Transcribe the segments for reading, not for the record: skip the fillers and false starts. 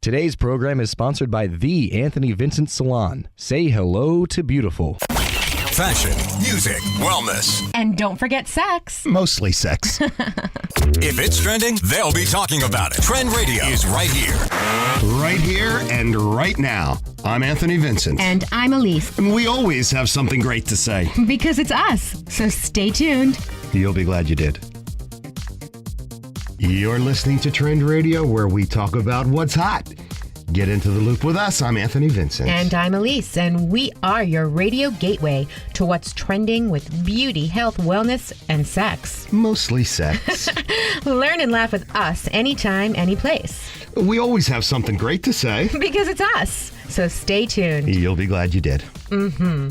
Today's program is sponsored by The Anthony Vincent Salon. Say hello to beautiful. Fashion, music, wellness. And don't forget sex. Mostly sex. If it's trending, they'll be talking about it. Trend Radio is right here. Right here and right now. I'm Anthony Vincent. And I'm Elise. And we always have something great to say. Because it's us. So stay tuned. You'll be glad you did. You're listening to Trend Radio, where we talk about what's hot. Get into the loop with us. I'm Anthony Vincent. And I'm Elise, and we are your radio gateway to what's trending with beauty, health, wellness, and sex. Mostly sex. Learn and laugh with us anytime, any place. We always have something great to say. Because it's us. So stay tuned. You'll be glad you did. Mm-hmm.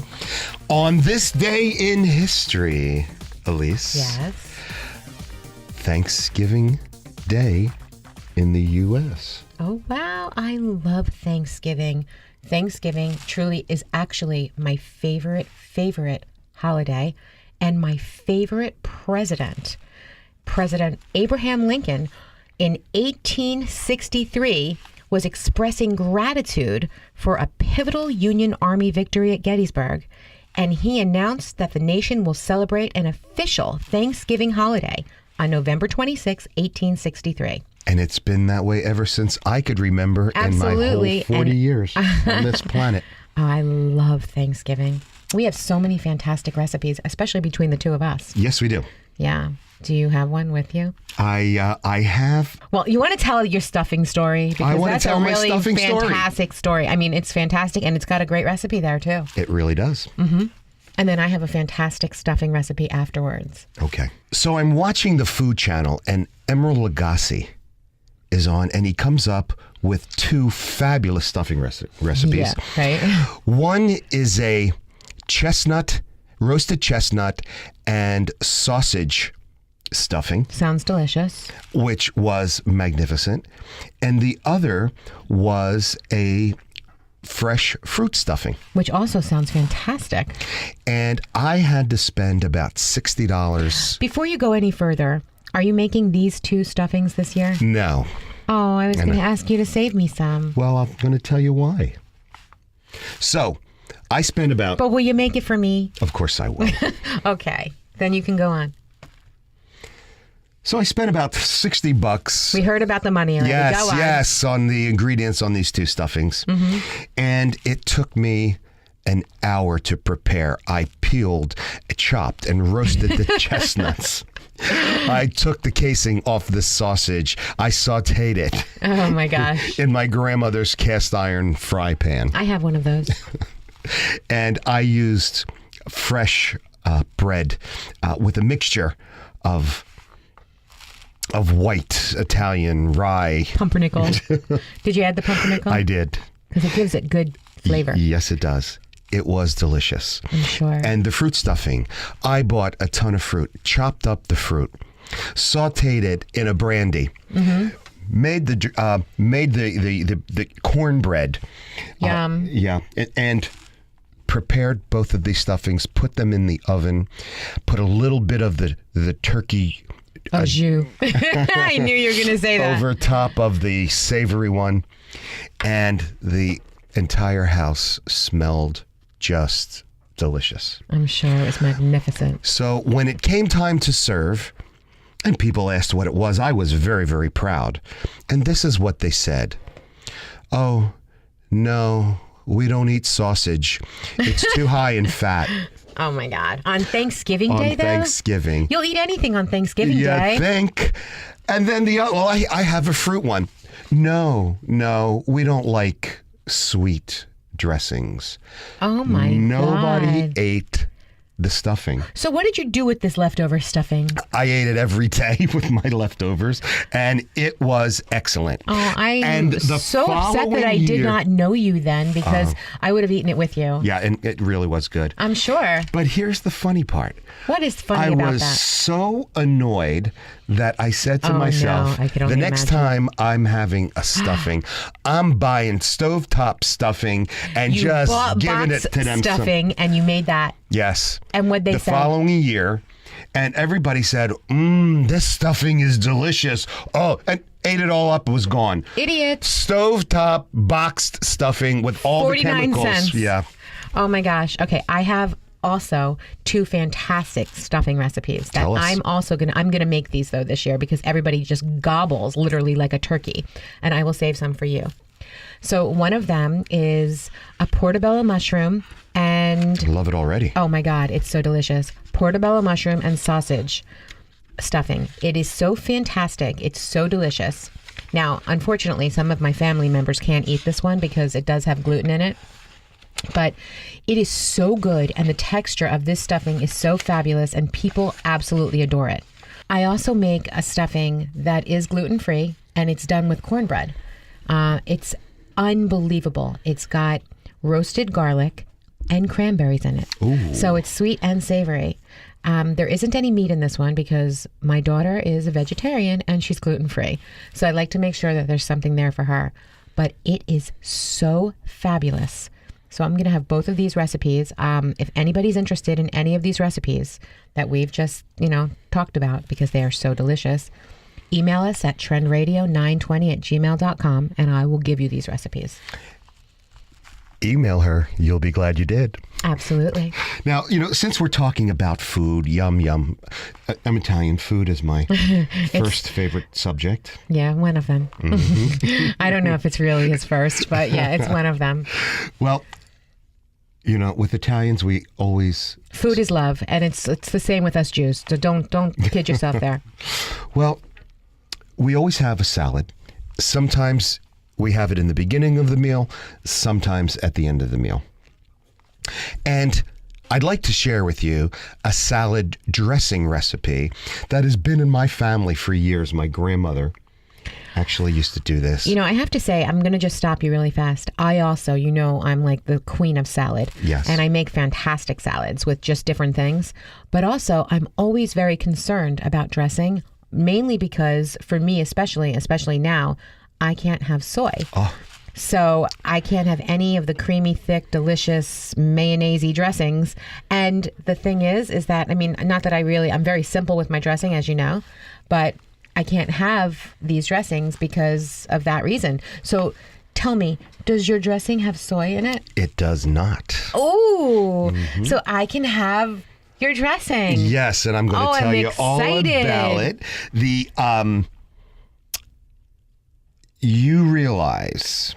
On this day in history, Elise. Yes. Thanksgiving Day in the U.S. Oh, wow. I love Thanksgiving. Thanksgiving truly is actually my favorite holiday, and my favorite president. President Abraham Lincoln in 1863 was expressing gratitude for a pivotal Union Army victory at Gettysburg, and he announced that the nation will celebrate an official Thanksgiving holiday on November 26, 1863. And it's been that way ever since I could remember. Absolutely. In my whole 40 years on this planet. Oh, I love Thanksgiving. We have so many fantastic recipes, especially between the two of us. Yes, we do. Yeah. Do you have one with you? I have. Well, you want to tell your stuffing story? Because I want that's to tell a my really stuffing story. fantastic story. I mean, it's fantastic, and it's got a great recipe there, too. It really does. Mm-hmm. And then I have a fantastic stuffing recipe afterwards. Okay. So I'm watching the Food Channel, and Emeril Lagasse is on, and he comes up with two fabulous stuffing recipes. Yeah, right. One is a roasted chestnut and sausage stuffing. Sounds delicious. Which was magnificent. And the other was a fresh fruit stuffing. Which also sounds fantastic. And I had to spend about $60. Before you go any further, are you making these two stuffings this year? No. Oh, I was going to ask you to save me some. Well, I'm going to tell you why. So, I spent about... But will you make it for me? Of course I will. Okay. Then you can go on. So I spent about $60. We heard about the money already. Yes, go on. yes, on the ingredients on these two stuffings. Mm-hmm. And it took me an hour to prepare. I peeled, chopped, and roasted the chestnuts. I took the casing off the sausage. I sautéed it. Oh my gosh. In my grandmother's cast iron fry pan. I have one of those. And I used fresh bread with a mixture of white Italian rye. Pumpernickel. Did you add the pumpernickel? I did. Because it gives it good flavor. Yes, it does. It was delicious. I'm sure. And the fruit stuffing, I bought a ton of fruit, chopped up the fruit, sautéed it in a brandy, made the cornbread. Yum. Yeah, and prepared both of these stuffings, put them in the oven, put a little bit of the turkey. Au jus. I knew you were going to say that. Over top of the savory one, and the entire house smelled just delicious. I'm sure it was magnificent. So when it came time to serve, and people asked what it was, I was very, very proud. And this is what they said. Oh, no, we don't eat sausage. It's too high in fat. Oh, my God. On Thanksgiving Day, though? On Thanksgiving. You'll eat anything on Thanksgiving Day. You think? And then I have a fruit one. No, we don't like sweet dressings. Oh, my God. Nobody ate the stuffing. So what did you do with this leftover stuffing? I ate it every day with my leftovers, and it was excellent. Oh, I'm so upset that I did not know you then, because I would have eaten it with you. Yeah, and it really was good. I'm sure. But here's the funny part. What is funny about that? I was so annoyed that I said to myself, no, I can only the next imagine. time I'm having a stuffing, I'm buying stovetop stuffing and You just bought giving it box to them. stuffing, and you made that. Yes. And what'd they say? The following year, And everybody said, this stuffing is delicious. Oh, and ate it all up. It was gone. Idiots. Stovetop boxed stuffing with all the 49 chemicals. cents. Yeah. Oh my gosh. Okay, I have also 2 fantastic stuffing recipes that Tell us. I'm gonna make these though this year because everybody just gobbles literally like a turkey, and I will save some for you. So one of them is a portobello mushroom and Love it already. oh my God, it's so delicious. Portobello mushroom and sausage stuffing. It is so fantastic. It's so delicious. Now, unfortunately, some of my family members can't eat this one because it does have gluten in it. But it is so good, and the texture of this stuffing is so fabulous, and people absolutely adore it. I also make a stuffing that is gluten-free, and it's done with cornbread. It's unbelievable. It's got roasted garlic and cranberries in it. Ooh. So it's sweet and savory. There isn't any meat in this one because my daughter is a vegetarian and she's gluten-free. So I like to make sure that there's something there for her. But it is so fabulous. So I'm going to have both of these recipes. If anybody's interested in any of these recipes that we've just, talked about because they are so delicious, email us at trendradio920@gmail.com and I will give you these recipes. Email her. You'll be glad you did. Absolutely. Now, since we're talking about food, yum, yum. I'm Italian. Food is my first favorite subject. Yeah, one of them. Mm-hmm. I don't know if it's really his first, but yeah, it's one of them. Well, with Italians, we always... Food is love, and it's the same with us Jews. So don't kid yourself there. Well, we always have a salad. Sometimes we have it in the beginning of the meal, sometimes at the end of the meal. And I'd like to share with you a salad dressing recipe that has been in my family for years. My grandmother actually used to do this. I have to say, I'm going to just stop you really fast. I also, I'm like the queen of salad. Yes. And I make fantastic salads with just different things. But also, I'm always very concerned about dressing, mainly because for me, especially now, I can't have soy. Oh. So I can't have any of the creamy, thick, delicious mayonnaise-y dressings. And the thing is that, not that I'm very simple with my dressing, as you know, but I can't have these dressings because of that reason. So tell me, does your dressing have soy in it? It does not. Oh, so I can have your dressing. Yes, and I'm going to tell you all about it. You realize...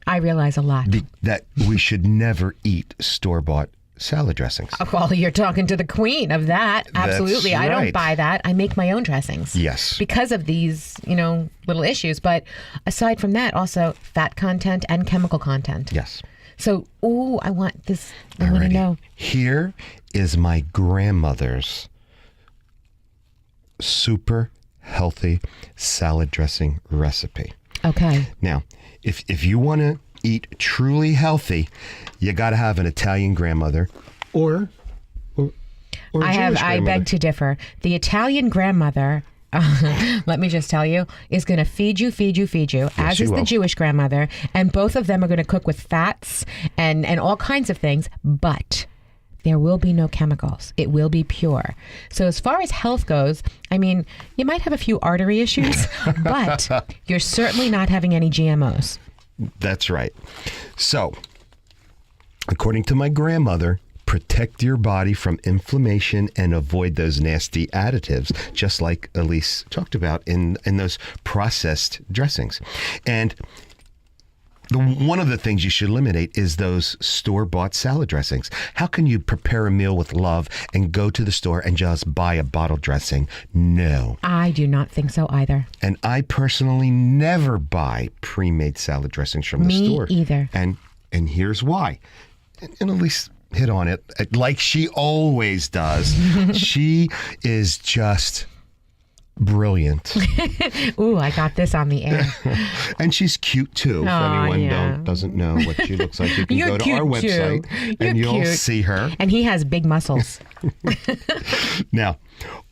I realize a lot. that we should never eat store-bought salad dressings. Well, you're talking to the queen of that. Absolutely. That's I don't right. buy that. I make my own dressings. Yes. Because of these, little issues. But aside from that, also fat content and chemical content. Yes. So, I want this. I want to Alrighty. know. Here is my grandmother's super healthy salad dressing recipe. Okay. Now, if you want to eat truly healthy, you got to have an Italian grandmother or a Jewish I beg grandmother. to differ. The Italian grandmother, let me just tell you, is going to feed you, as she is the will. Jewish grandmother. And both of them are going to cook with fats and all kinds of things. But there will be no chemicals. It will be pure. So as far as health goes, you might have a few artery issues, but you're certainly not having any GMOs. That's right. So, according to my grandmother, protect your body from inflammation and avoid those nasty additives, just like Elise talked about in those processed dressings. And one of the things you should eliminate is those store-bought salad dressings. How can you prepare a meal with love and go to the store and just buy a bottle dressing? No. I do not think so either. And I personally never buy pre-made salad dressings from the Me store. either. And here's why. And Elise hit on it like she always does. She is just brilliant. Ooh, I got this on the air. And she's cute too. If anyone yeah. doesn't know what she looks like, you can You're go to cute, our website too. and You're you'll cute. see her. And he has big muscles. Now,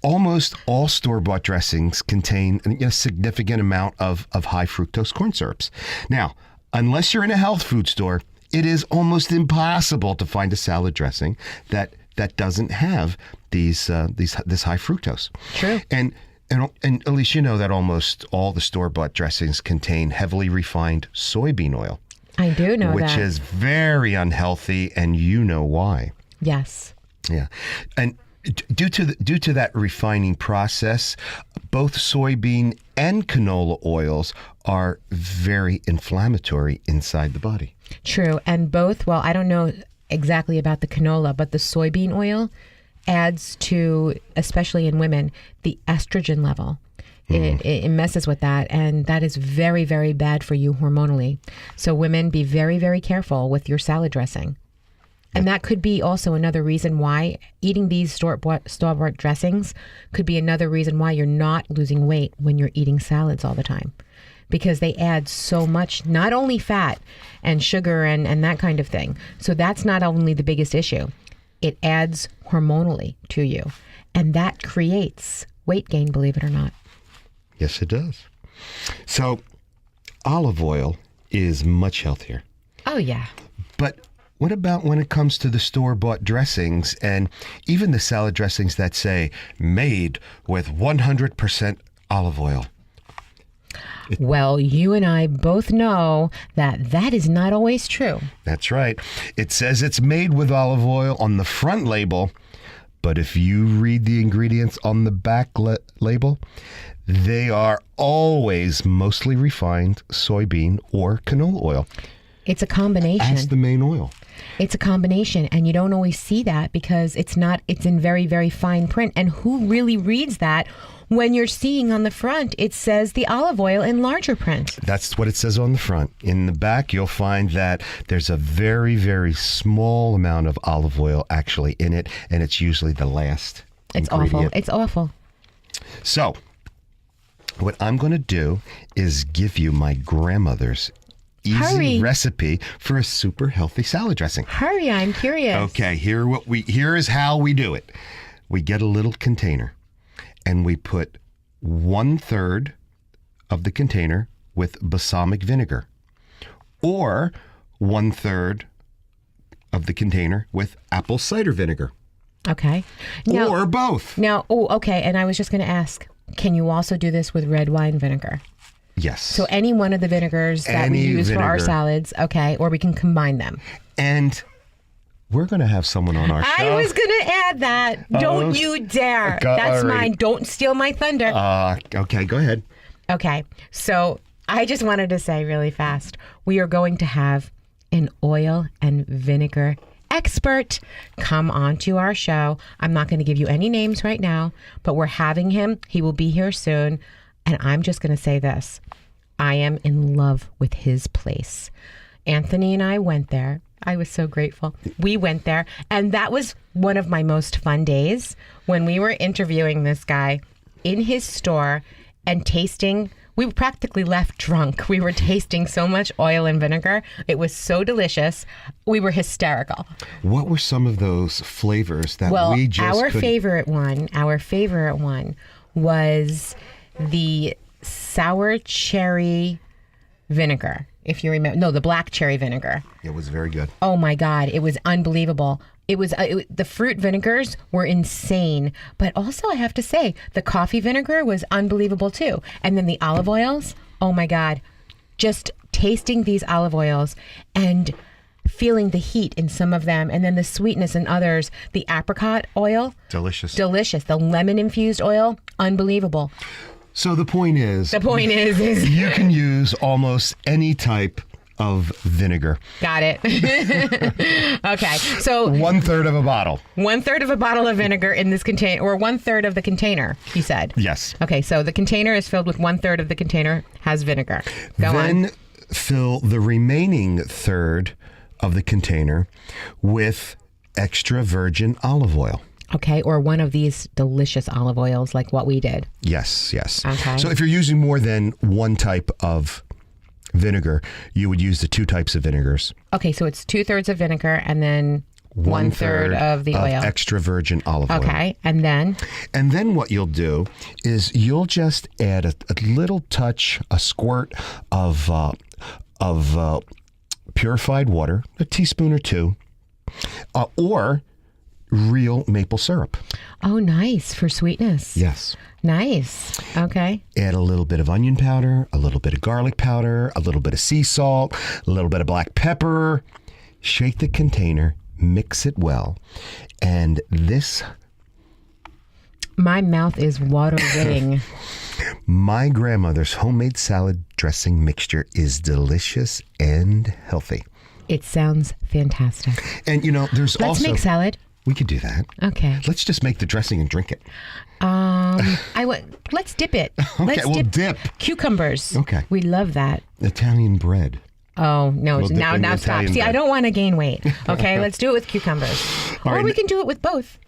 almost all store-bought dressings contain a significant amount of high fructose corn syrups. Now, unless you're in a health food store, it is almost impossible to find a salad dressing that that doesn't have this high fructose. True. And at least you know that almost all the store-bought dressings contain heavily refined soybean oil. I do know which that. is very unhealthy, and you know why. Yes. Yeah, and due to that refining process, both soybean and canola oils are very inflammatory inside the body. True. And both, well, I don't know exactly about the canola, but the soybean oil adds to, especially in women, the estrogen level. It messes with that, and that is very, very bad for you hormonally. So women, be very, very careful with your salad dressing. And that could be also another reason why eating these store-bought dressings could be another reason why you're not losing weight when you're eating salads all the time. Because they add so much, not only fat and sugar and that kind of thing. So that's not only the biggest issue. It adds hormonally to you. And that creates weight gain, believe it or not. Yes, it does. So olive oil is much healthier. Oh, yeah. But what about when it comes to the store-bought dressings and even the salad dressings that say made with 100% olive oil? Well, you and I both know that that is not always true. That's right. It says it's made with olive oil on the front label, but if you read the ingredients on the back label, they are always mostly refined soybean or canola oil. It's a combination. As the main oil. It's a combination, and you don't always see that because it's in very, very fine print. And who really reads that when you're seeing on the front, it says the olive oil in larger print? That's what it says on the front. In the back, you'll find that there's a very, very small amount of olive oil actually in it, and it's usually the last ingredient. Awful. It's awful. So, what I'm going to do is give you my grandmother's easy recipe for a super healthy salad dressing. Hurry, I'm curious. Okay, here is how we do it. We get a little container and we put 1/3 of the container with balsamic vinegar, or 1/3 of the container with apple cider vinegar. Okay. Or both. Okay, and I was just going to ask, can you also do this with red wine vinegar? Yes. So any one of the vinegars that we use for our salads, okay, or we can combine them. And we're going to have someone on our show. I was going to add that. Don't you dare. That's mine. Don't steal my thunder. Okay, go ahead. Okay, so I just wanted to say really fast, we are going to have an oil and vinegar expert come onto our show. I'm not going to give you any names right now, but we're having him. He will be here soon. And I'm just going to say this. I am in love with his place. Anthony and I went there. I was so grateful. We went there. And that was one of my most fun days when we were interviewing this guy in his store and tasting. We practically left drunk. We were tasting so much oil and vinegar. It was so delicious. We were hysterical. What were some of those flavors that we just our favorite one was the sour cherry vinegar. If you remember, no, the black cherry vinegar. It was very good. Oh my God, it was unbelievable. The fruit vinegars were insane, but also I have to say the coffee vinegar was unbelievable too. And then the olive oils, oh my God, just tasting these olive oils and feeling the heat in some of them, and then the sweetness in others. The apricot oil, delicious. The lemon infused oil, unbelievable. So the point is you can use almost any type of vinegar. Got it. Okay, so 1/3 of a bottle. 1/3 of a bottle of vinegar in this container, or 1/3 of the container, you said? Yes. Okay, so the container is filled with 1/3 of the container has vinegar. Go on. Then fill the remaining third of the container with extra virgin olive oil. Okay, or one of these delicious olive oils like what we did. Yes. Okay. So if you're using more than one type of vinegar, you would use the 2 types of vinegars. Okay, so it's 2/3 of vinegar and then 1/3 of the oil. Extra virgin olive oil. Okay, and then what you'll do is you'll just add a little touch, a squirt of purified water, a teaspoon or 2, or real maple syrup. Oh, nice. For sweetness. Yes. Nice. Okay. Add a little bit of onion powder, a little bit of garlic powder, a little bit of sea salt, a little bit of black pepper. Shake the container, mix it well. And this... My mouth is watering. My grandmother's homemade salad dressing mixture is delicious and healthy. It sounds fantastic. And, there's Let's also... make salad. We could do that. Okay. Let's just make the dressing and drink it. Let's dip it. Okay, Let's we'll dip. cucumbers. Okay. We love that. Italian bread. Oh, no. We'll dip now in the stop. Italian See, I bread. don't want to gain weight. Okay, let's do it with cucumbers. All Or right. we can do it with both.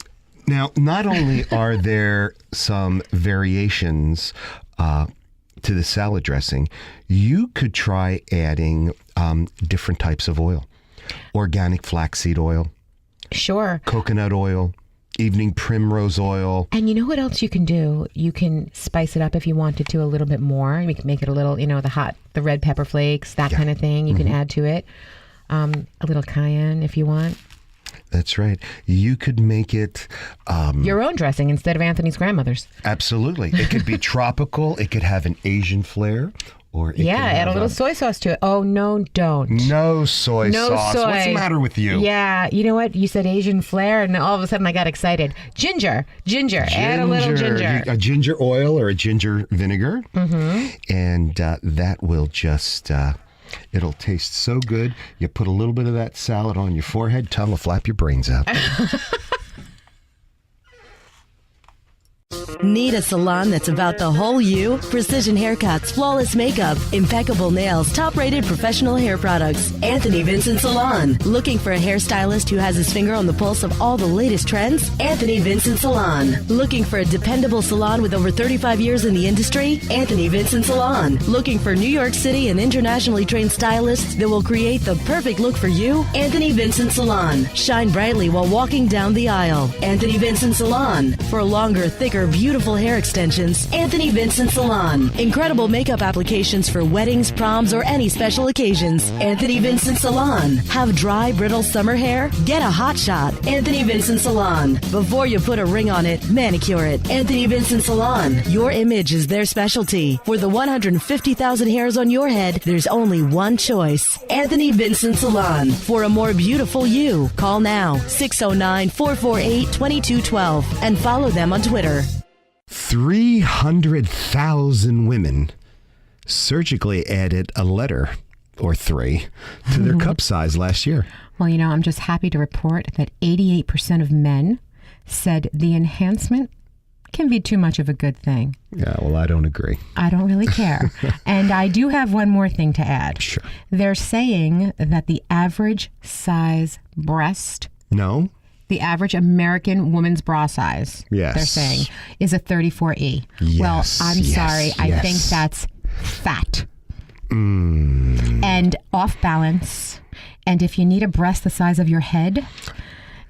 Now, not only are there some variations to the salad dressing, you could try adding different types of oil. Organic flaxseed oil, Sure. coconut oil, evening primrose oil. And you know what else you can do? You can spice it up if you wanted to a little bit more. You can make it a little, the red pepper flakes, that kind of thing. You can add to it. A little cayenne if you want. That's right. You could make it... Your own dressing instead of Anthony's grandmother's. Absolutely. It could be tropical. It could have an Asian flair. Or it Yeah, could add have a little soy sauce to it. Oh, no, don't. No soy No sauce. soy. What's the matter with you? Yeah, you know what? You said Asian flair, and all of a sudden I got excited. Ginger. Add a little ginger. A ginger oil or a ginger vinegar. Mm-hmm. And that will just... it'll taste so good. You put a little bit of that salad on your forehead, tongue will flap your brains out. Need a salon that's about the whole you? Precision haircuts, flawless makeup, impeccable nails, top-rated professional hair products. Anthony Vincent Salon. Looking for a hairstylist who has his finger on the pulse of all the latest trends? Anthony Vincent Salon. Looking for a dependable salon with over 35 years in the industry? Anthony Vincent Salon. Looking for New York City and internationally trained stylists that will create the perfect look for you? Anthony Vincent Salon. Shine brightly while walking down the aisle. Anthony Vincent Salon. For longer, thicker, beautiful hair extensions, Anthony Vincent Salon. Incredible makeup applications for weddings, proms, or any special occasions. Anthony Vincent Salon. Have dry, brittle summer hair? Get a hot shot. Anthony Vincent Salon. Before you put a ring on it, manicure it. Anthony Vincent Salon. Your image is their specialty. For the 150,000 hairs on your head, there's only one choice. Anthony Vincent Salon. For a more beautiful you, call now 609-448-2212 and follow them on Twitter. 300,000 women surgically added a letter or three to their cup size last year. Well, I'm just happy to report that 88% of men said the enhancement can be too much of a good thing. Yeah, well, I don't agree. I don't really care. And I do have one more thing to add. Sure. They're saying that the average size breast, No? the average American woman's bra size, Yes. they're saying, is a 34E. Yes, Well, I'm yes, sorry. I yes. think that's fat. And off balance. And if you need a breast the size of your head,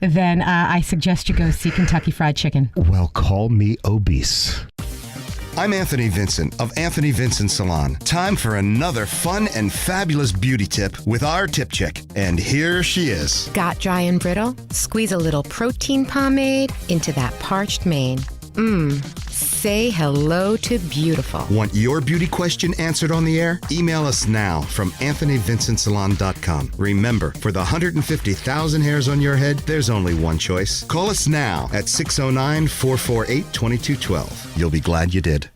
then I suggest you go see Kentucky Fried Chicken. Well, call me obese. I'm Anthony Vincent of Anthony Vincent Salon. Time for another fun and fabulous beauty tip with our tip chick. And here she is. Got dry and brittle? Squeeze a little protein pomade into that parched mane. Say hello to beautiful. Want your beauty question answered on the air? Email us now from anthonyvincentsalon.com. Remember, for the 150,000 hairs on your head, there's only one choice. Call us now at 609-448-2212. You'll be glad you did.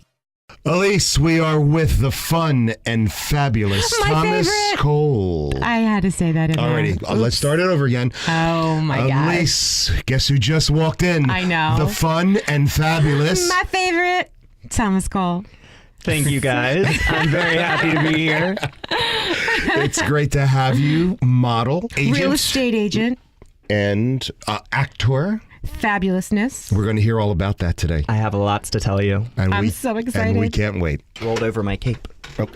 Elise, we are with the fun and fabulous My Thomas favorite. Cole. I had to say that in there. Alrighty, let's start it over again. Oh, my God. Elise, guess who just walked in? I know. The fun and fabulous. My favorite, Thomas Cole. Thank you, guys. I'm very happy to be here. It's great to have you, model, agent, Real estate agent. and actor. Fabulousness. We're going to hear all about that today. I have lots to tell you. And I'm so excited. And we can't wait. Rolled over my cape. Don't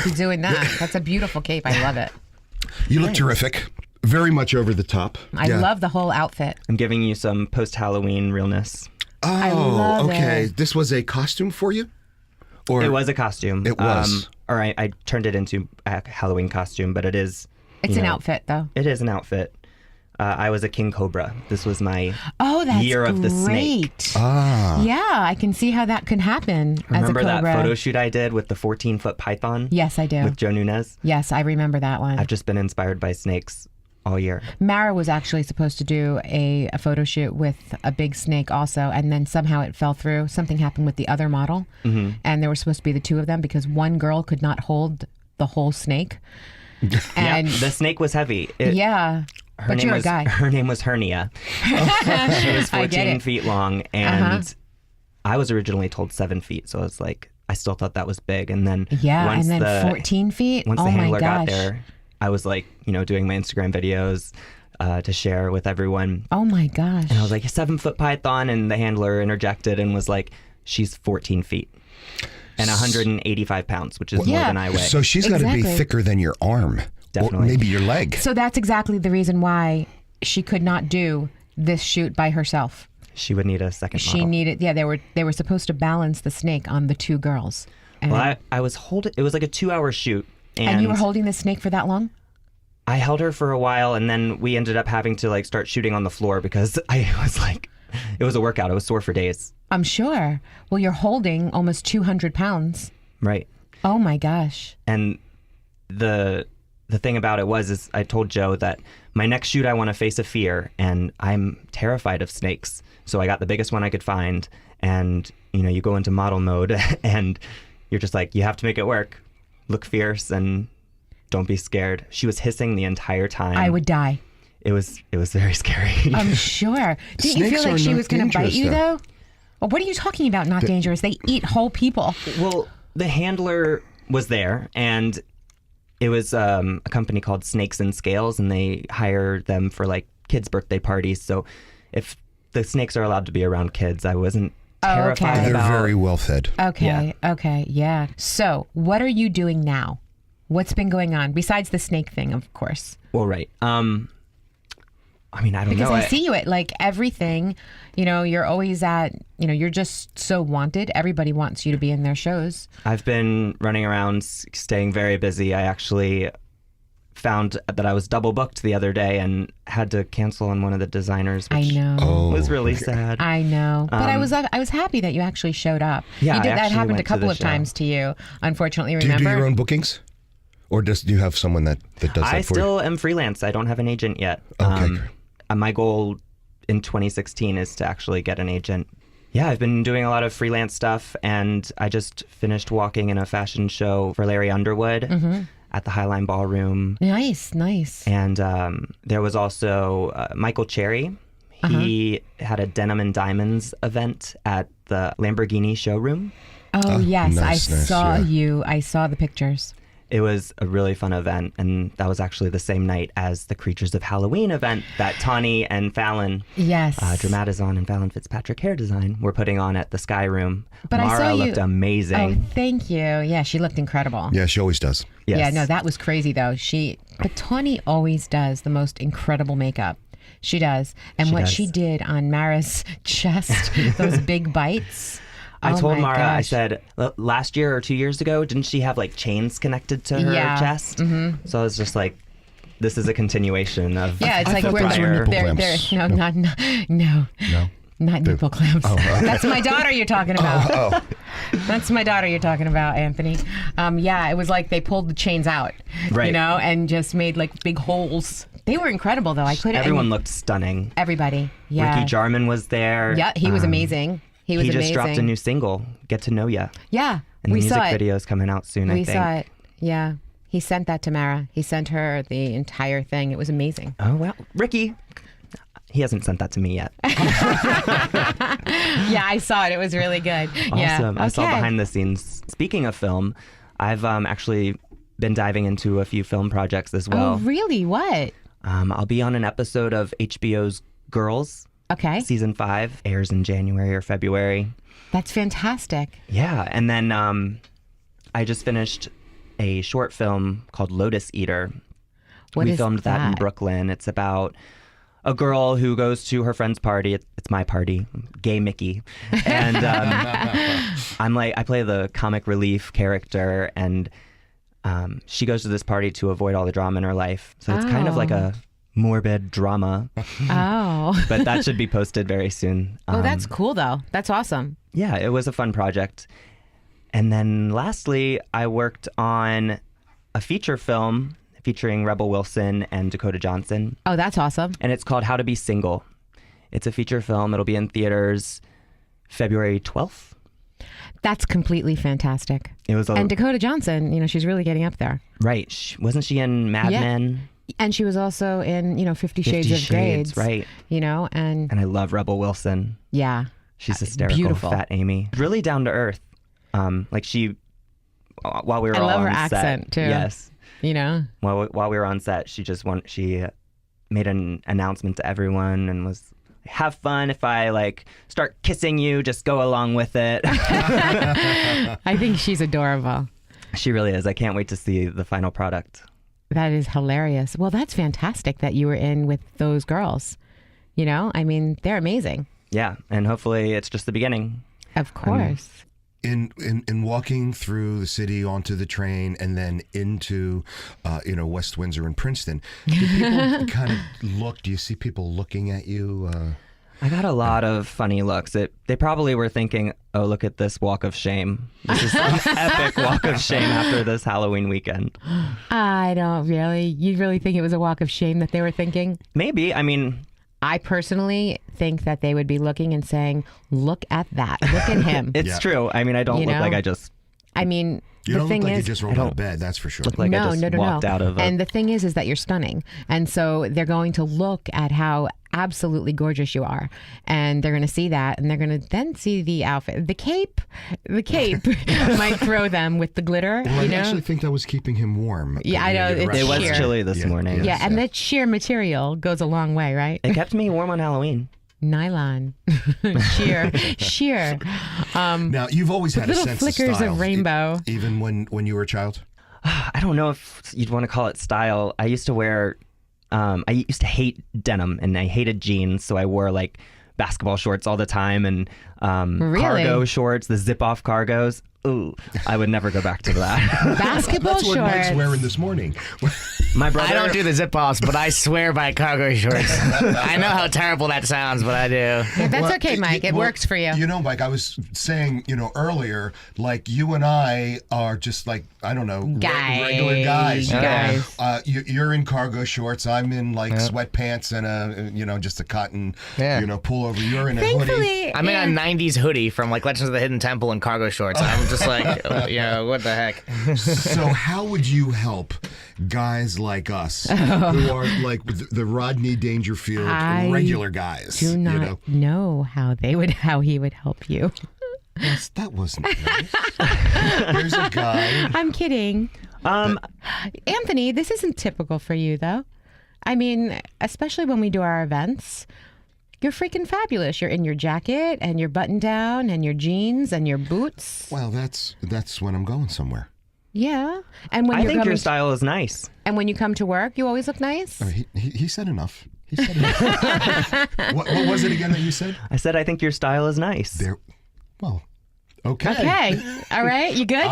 be doing that. That's a beautiful cape. I love it. You look terrific. Very much over the top. I love the whole outfit. I'm giving you some post-Halloween realness. Oh, love okay. it. This was a costume for you? Or It was a costume. It was. Or I turned it into a Halloween costume, but it is... It's an outfit, though. It is an outfit. I was a king cobra. This was my Oh, that's year of the snake. great. Ah. Yeah, I can see how that could happen Remember as a that cobra. photo shoot I did with the 14-foot python? Yes, I do. With Joe Nunez? Yes, I remember that one. I've just been inspired by snakes all year. Mara was actually supposed to do a photo shoot with a big snake also, and then somehow it fell through. Something happened with the other model, and there were supposed to be the two of them because one girl could not hold the whole snake. And The snake was heavy. yeah, but you're a guy. Her name was Hernia. She was I get 14 it. feet long, and I was originally told 7 feet, so I was like, I still thought that was big. And then Yeah, once and then the, 14 feet? Once Oh the my handler got gosh. there, I was like, doing my Instagram videos to share with everyone. Oh my gosh. And I was like, a 7-foot python, and the handler interjected and was like, she's 14 feet and 185 pounds, which is more Yeah. than I weigh. So she's got to be Exactly. thicker than your arm. Or Definitely. maybe your leg. So that's exactly the reason why she could not do this shoot by herself. She would need a second She model. needed, they were supposed to balance the snake on the two girls. And, Well, I was holding, it was like a 2-hour shoot. and you were holding the snake for that long? I held her for a while, and then we ended up having to like start shooting on the floor because I was like, it was a workout. I was sore for days. I'm sure. Well, you're holding almost 200 pounds. Right. Oh my gosh. And the thing about it is I told Joe that my next shoot I want to face a fear, and I'm terrified of snakes. So I got the biggest one I could find, and you go into model mode, and you're just like, you have to make it work. Look fierce and don't be scared. She was hissing the entire time. I would die. It was very scary. I'm sure. Didn't you Snakes feel like are she not was going to bite dangerous, you, though. though? Well, what are you talking about, not dangerous? They eat whole people. Well, the handler was there, and it was a company called Snakes and Scales, and they hire them for like kids' birthday parties. So if the snakes are allowed to be around kids, I wasn't terrified okay. They're about. very well fed. Okay, okay, yeah. So, what are you doing now? What's been going on besides the snake thing, of course? Well, right. I mean, I don't Because know. I see you at like everything. You're always at. You're just so wanted. Everybody wants you to be in their shows. I've been running around, staying very busy. I actually found that I was double booked the other day and had to cancel on one of the designers, I which know. was really sad. I know, but I was happy that you actually showed up. Yeah, you did I that actually happened a went to couple the of show. times to you. Unfortunately, Do you remember? do your own bookings? Or do you have someone that does that I for you? still am freelance. I don't have an agent yet. Okay, great. My goal in 2016 is to actually get an agent. Yeah, I've been doing a lot of freelance stuff, and I just finished walking in a fashion show for Larry Underwood at the Highline Ballroom. Nice, nice. And there was also Michael Cherry. He had a Denim and Diamonds event at the Lamborghini showroom. Oh yes, nice, I nice, saw yeah. you. I saw the pictures. It was a really fun event, and that was actually the same night as the Creatures of Halloween event that Tawny and Fallon, Yes. Dramatizon and Fallon Fitzpatrick Hair Design, were putting on at the Sky Room. But I Mara saw you- looked amazing. Oh, thank you. Yeah, she looked incredible. Yeah, she always does. Yes. Yeah, no, that was crazy though. But Tawny always does the most incredible makeup. She does. And She what does. she did on Mara's chest, those big bites. I Oh told my Mara, I gosh. said, last year or 2 years ago, didn't she have like chains connected to her Yeah. chest? Mm-hmm. So I was just like, this is a continuation of Yeah, it's I like thought we're those were prior. nipple they're clamps. no, not nipple clamps. That's my daughter you're talking about. That's my daughter you're talking about, Anthony. Yeah, it was like they pulled the chains out, Right. and just made like big holes. They were incredible though. I couldn't. Everyone looked stunning. Everybody. Yeah. Ricky Jarman was there. Yeah, he was amazing. He was He amazing. just dropped a new single, Get to Know Ya. Yeah, And the we music saw it. video is coming out soon, I We think. saw it. Yeah. He sent that to Mara. He sent her the entire thing. It was amazing. Oh, well, Ricky. He hasn't sent that to me yet. Yeah, I saw it. It was really good. Yeah. Awesome. I saw Okay. behind the scenes. Speaking of film, I've actually been diving into a few film projects as Oh, well. really? What? I'll be on an episode of HBO's Girls. Okay. Season 5 airs in January or February. That's fantastic. Yeah. And then I just finished a short film called Lotus Eater. What We is filmed that in Brooklyn. It's about a girl who goes to her friend's party. It's my party, Gay Mickey. And I play the comic relief character, and she goes to this party to avoid all the drama in her life. So it's kind of like a morbid drama. Oh. But that should be posted very soon. Oh, that's cool, though. That's awesome. Yeah, it was a fun project. And then lastly, I worked on a feature film featuring Rebel Wilson and Dakota Johnson. Oh, that's awesome. And it's called How to Be Single. It's a feature film. It'll be in theaters February 12th. That's completely fantastic. It was And Dakota Johnson, she's really getting up there. right. Wasn't she in Mad Yeah. Men? And she was also in, 50 Shades of Grey. Right. And And I love Rebel Wilson. yeah. She's hysterical. Beautiful. Fat Amy. Really down to earth. Like she, while we were I all love on her set, accent, too. Yes. While we were on set, she made an announcement to everyone and was, have fun if I start kissing you, just go along with it. I think she's adorable. She really is. I can't wait to see the final product. That is hilarious. Well, that's fantastic that you were in with those girls. They're amazing. Yeah, and hopefully it's just the beginning. Of course. In walking through the city onto the train and then into West Windsor and Princeton, do people kind of look? Do you see people looking at you? I got a lot of funny looks. They probably were thinking, "Oh, look at this walk of shame. This is an epic walk of shame after this Halloween weekend." I don't really. You really think it was a walk of shame that they were thinking? Maybe. I mean, I personally think that they would be looking and saying, "Look at that. Look at him." it's true. I mean, I don't look like I just You the don't thing look like is, you just rolled out of bed, that's for sure. look like I just walked out of a... And the thing is that you're stunning. And so they're going to look at how absolutely gorgeous you are. And they're going to see that. And they're going to then see the outfit. The cape might throw them with the glitter. Well, I actually think that was keeping him warm. Yeah, I know, it's It was sheer. chilly this morning. Yeah, and that sheer material goes a long way, right? It kept me warm on Halloween. Nylon. sheer. Now, you've always had a little sense flickers of style. of rainbow. Even when you were a child? I don't know if you'd want to call it style. I used to wear, I used to hate denim and I hated jeans. So I wore basketball shorts all the time and Really? cargo shorts, the zip off cargos. Ooh, I would never go back to that. Basketball That's what Mike's shorts. wearing this morning. My brother. I don't do the zip offs, but I swear by cargo shorts. I know how terrible that sounds, but I do. That's Well, okay, Mike. It works for you. Mike, I was saying, earlier, you and I are just I don't know, Guys. regular guys. Guys. You're in cargo shorts. I'm in sweatpants and just a cotton, pullover. You're in a hoodie. Thankfully, I'm in a 90s hoodie from Legends of the Hidden Temple and cargo shorts. I'm just what the heck? So how would you help guys like us who are the Rodney Dangerfield regular guys? do not know how he would help you. Yes, that wasn't nice. There's a guy. I'm kidding. Anthony, this isn't typical for you, though. I mean, especially when we do our events. You're freaking fabulous. You're in your jacket and your button down and your jeans and your boots. Well, that's when I'm going somewhere. Yeah. And when I you're think your coming style is nice. and when you come to work, you always look nice. He said enough. He said enough. What was it again that you said? I said I think your style is nice. Well, okay. Okay. All right. You good?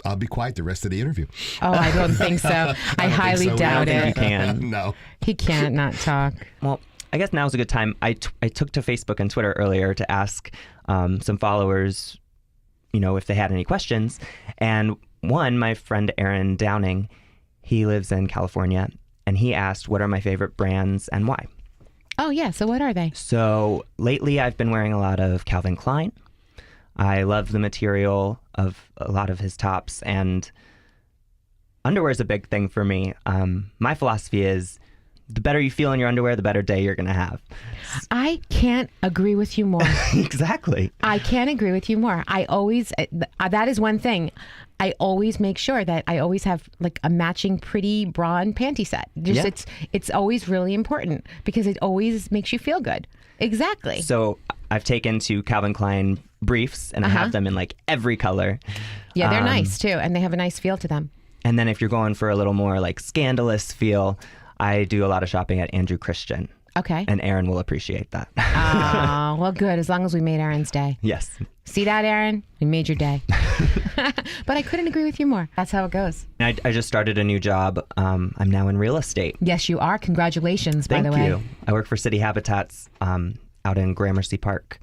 I'll be quiet the rest of the interview. Oh, I don't think so. I highly so. doubt I don't think it. you can. No. He can't not talk. Well, I guess now's a good time. I took to Facebook and Twitter earlier to ask some followers, if they had any questions. And one, my friend Aaron Downing, he lives in California, and he asked, what are my favorite brands and why? Oh, yeah. So what are they? So lately I've been wearing a lot of Calvin Klein. I love the material of a lot of his tops, and underwear is a big thing for me. My philosophy is the better you feel in your underwear, the better day you're going to have. I can't agree with you more. Exactly. I can't agree with you more. I always, that is one thing. I always make sure that I always have a matching pretty bra and panty set. It's always really important because it always makes you feel good. Exactly. So I've taken to Calvin Klein briefs and I have them in every color. Yeah, they're nice too. And they have a nice feel to them. And then if you're going for a little more scandalous feel, I do a lot of shopping at Andrew Christian. Okay. And Aaron will appreciate that. Oh, well, good. As long as we made Aaron's day. Yes. See that, Aaron? We made your day. But I couldn't agree with you more. That's how it goes. I just started a new job. I'm now in real estate. Yes, you are. Congratulations, Thank by the way. you. I work for City Habitats out in Gramercy Park,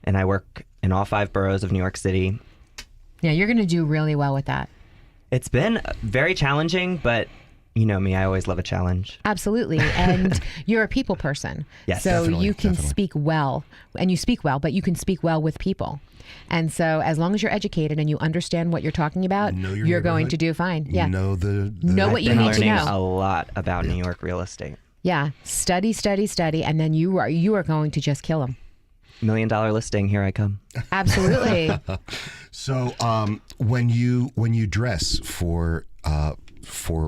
and I work in all 5 boroughs of New York City. Yeah, you're going to do really well with that. It's been very challenging, but you know me, I always love a challenge. Absolutely. And you're a people person. Yes, so definitely, you can definitely. speak well, and you speak well, but you can speak well with people. And so as long as you're educated and you understand what you're talking about, Know your you're going neighborhood. to do fine. Yeah. Know Know what you Been need to learning know. a lot about New York real estate. Yeah. Study, and then you are going to just kill them. $1 million listing, here I come. Absolutely. So, when you dress for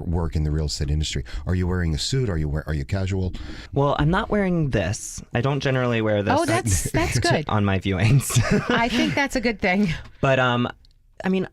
work in the real estate industry, are you wearing a suit? Are you casual? Well, I'm not wearing this. I don't generally wear this. Oh, that's good. on my viewings. I think that's a good thing. But I mean,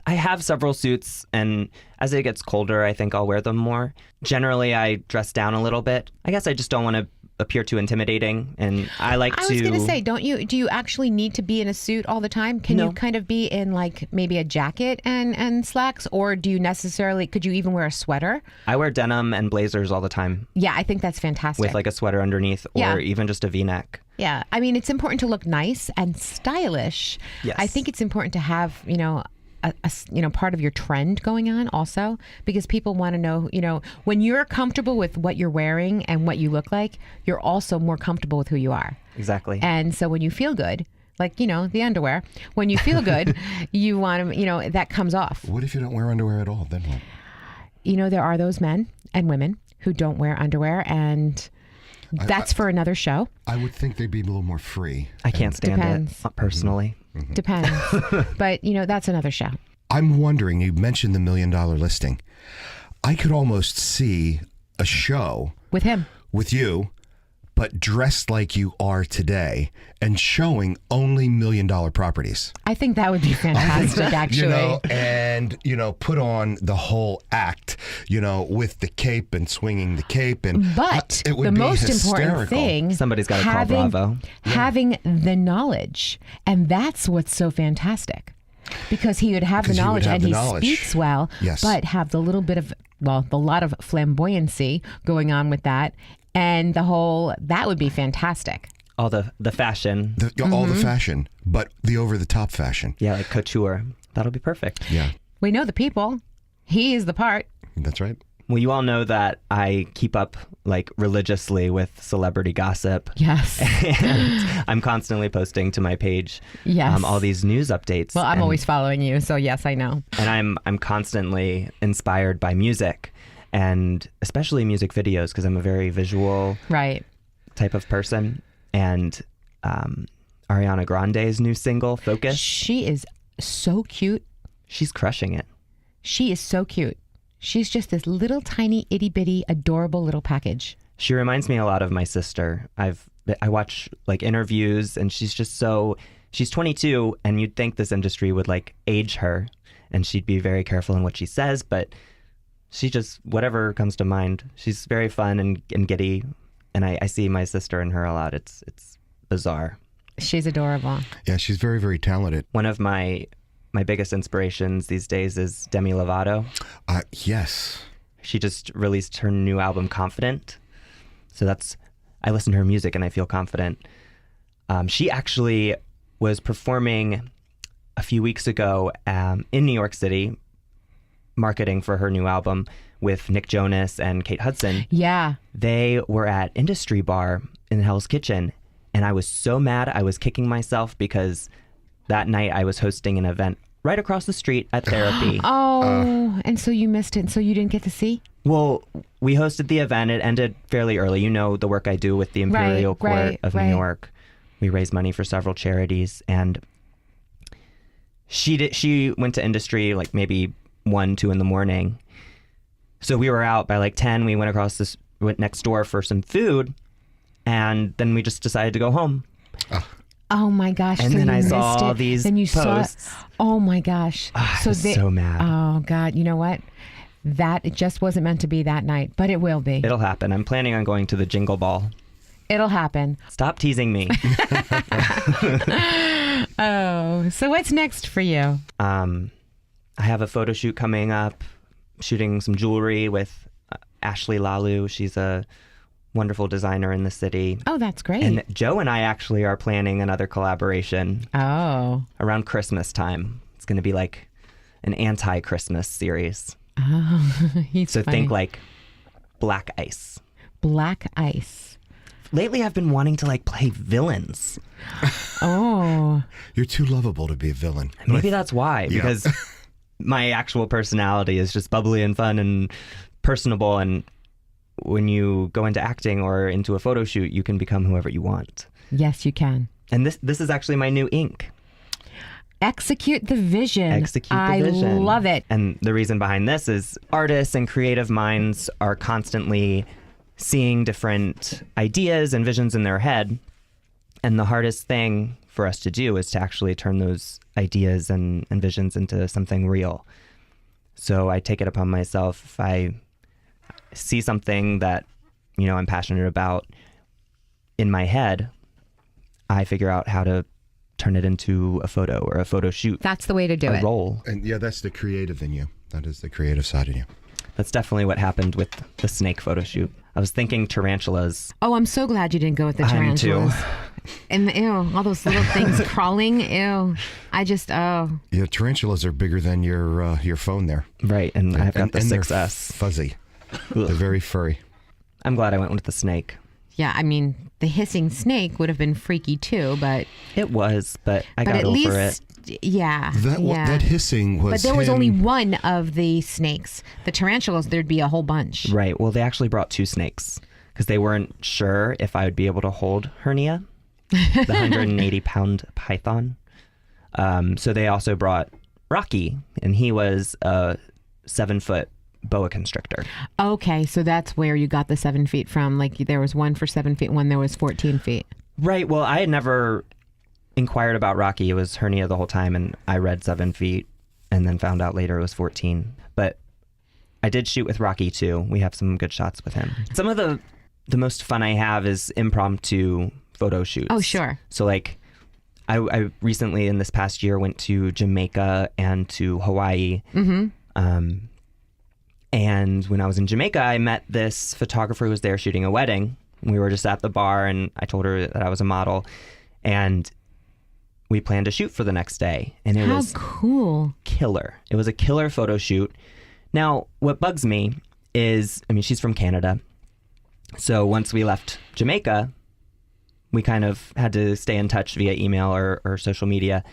I have several suits, and as it gets colder, I think I'll wear them more. Generally, I dress down a little bit. I guess I just don't want to appear too intimidating, and I like I to. was going to say, do you actually need to be in a suit all the time? Can No. you kind of be in like maybe a jacket and slacks, or do you necessarily, could you even wear a sweater? I wear denim and blazers all the time Yeah, I think that's fantastic. with like a sweater underneath, or Yeah. even just a V-neck. Yeah, I mean, it's important to look nice and stylish. Yes. I think it's important to have, a part of your trend going on also, because people want to know, when you're comfortable with what you're wearing and what you look like, you're also more comfortable with who you are. Exactly. And so when you feel good, like, the underwear, when you feel good, you want to, that comes off. What if you don't wear underwear at all? Then what? There are those men and women who don't wear underwear, and that's for another show. I would think they'd be a little more free. I can't stand Depends. it personally. Depends. But, that's another show. I'm wondering, you mentioned the $1 million listing. I could almost see a show With him. with you, but dressed like you are today and showing only $1 million properties. I think that would be fantastic, actually. And put on the whole act, with the cape and swinging the cape, and But it would the be most important hysterical. thing, Somebody's gotta call Bravo. Having the knowledge, and that's what's so fantastic, because he would have the Because he would knowledge have and the he knowledge. speaks well, Yes. but have the little bit of the lot of flamboyancy going on with that, and the whole that would be fantastic. All the fashion. All the fashion, but the over-the-top fashion. Yeah, like couture. That'll be perfect. Yeah, We know the people. He is the part. that's right. Well, you all know that I keep up like religiously with celebrity gossip. Yes. And I'm constantly posting to my page Yes. all these news updates. Well, I'm and, always following you, so yes, I know. and I'm constantly inspired by music, and especially music videos, because I'm a very visual Right. type of person. And Ariana Grande's new single, Focus, She is so cute. she's crushing it. She is so cute. She's just this little tiny itty bitty adorable little package. She reminds me a lot of my sister. I watch like interviews, and she's 22, and you'd think this industry would like age her, and she'd be very careful in what she says, but she just, whatever comes to mind. She's very fun and giddy, and I see my sister in her a lot. It's bizarre. She's adorable. Yeah, she's very, very talented. One of my biggest inspirations these days is Demi Lovato. Yes. She just released her new album, Confident. So I listen to her music and I feel confident. She actually was performing a few weeks ago in New York City, marketing for her new album with Nick Jonas and Kate Hudson. Yeah. They were at Industry Bar in Hell's Kitchen, and I was so mad I was kicking myself because that night I was hosting an event right across the street at Therapy. Oh, and so you missed it, and so you didn't get to see? Well, we hosted the event. It ended fairly early. You know the work I do with the Imperial Court of New York. We raise money for several charities, and she went to Industry like maybe 1, 2 in the morning. So we were out by like 10. We went next door for some food, and then we just decided to go home. Oh my gosh! And so then you I saw missed all it. these Then you posts. saw. Oh my gosh! I was so mad. Oh God! You know what? It just wasn't meant to be that night, but it will be. It'll happen. I'm planning on going to the Jingle Ball. It'll happen. Stop teasing me. Oh, so what's next for you? I have a photo shoot coming up, shooting some jewelry with Ashley Lalu. She's a wonderful designer in the city. Oh, that's great. And Joe and I actually are planning another collaboration Oh. around Christmas time. It's going to be like an anti-Christmas series. Oh, he's So funny. think like Black Ice. Black Ice. Lately, I've been wanting to like play villains. Oh. You're too lovable to be a villain. Maybe that's why, Yeah. because my actual personality is just bubbly and fun and personable. And when you go into acting or into a photo shoot, you can become whoever you want. Yes, you can. And this is actually my new ink. Execute the vision. Execute the I vision. love it. And the reason behind this is artists and creative minds are constantly seeing different ideas and visions in their head. And the hardest thing for us to do is to actually turn those ideas and visions into something real. So I take it upon myself, if I see something that, you know, I'm passionate about in my head, I figure out how to turn it into a photo or a photo shoot. That's the way to do a it. role. And yeah, that's the creative in you. That is the creative side of you. That's definitely what happened with the snake photo shoot. I was thinking tarantulas. Oh, I'm so glad you didn't go with the I am too. tarantulas. And ew, all those little things crawling. Ew. I just, oh. Yeah, tarantulas are bigger than your phone there. Right, and I've got the and they're 6S. fuzzy. They're very furry. I'm glad I went with the snake. Yeah, I mean, the hissing snake would have been freaky too, but It was, but I but got at over least, it. yeah. That that hissing was. But there was him- only one of the snakes. The tarantulas, there'd be a whole bunch. Right, well, they actually brought 2 snakes because they weren't sure if I would be able to hold Hernia, the 180-pound python. So they also brought Rocky, and he was a 7-foot boa constrictor. Okay, so that's where you got the 7 feet from. Like there was one for 7 feet, one there was 14 feet. Right, well, I had never inquired about Rocky. It was Hernia the whole time, and I read 7 feet and then found out later it was 14. But I did shoot with Rocky too. We have some good shots with him. Some of the most fun I have is impromptu photo shoots. Oh, sure. So like I recently in this past year went to Jamaica and to Hawaii. Mm-hmm. And when I was in Jamaica, I met this photographer who was there shooting a wedding. We were just at the bar and I told her that I was a model, and we planned a shoot for the next day. And it How was cool. killer. It was a killer photo shoot. Now, what bugs me is, I mean, she's from Canada. So once we left Jamaica, we kind of had to stay in touch via email or social media.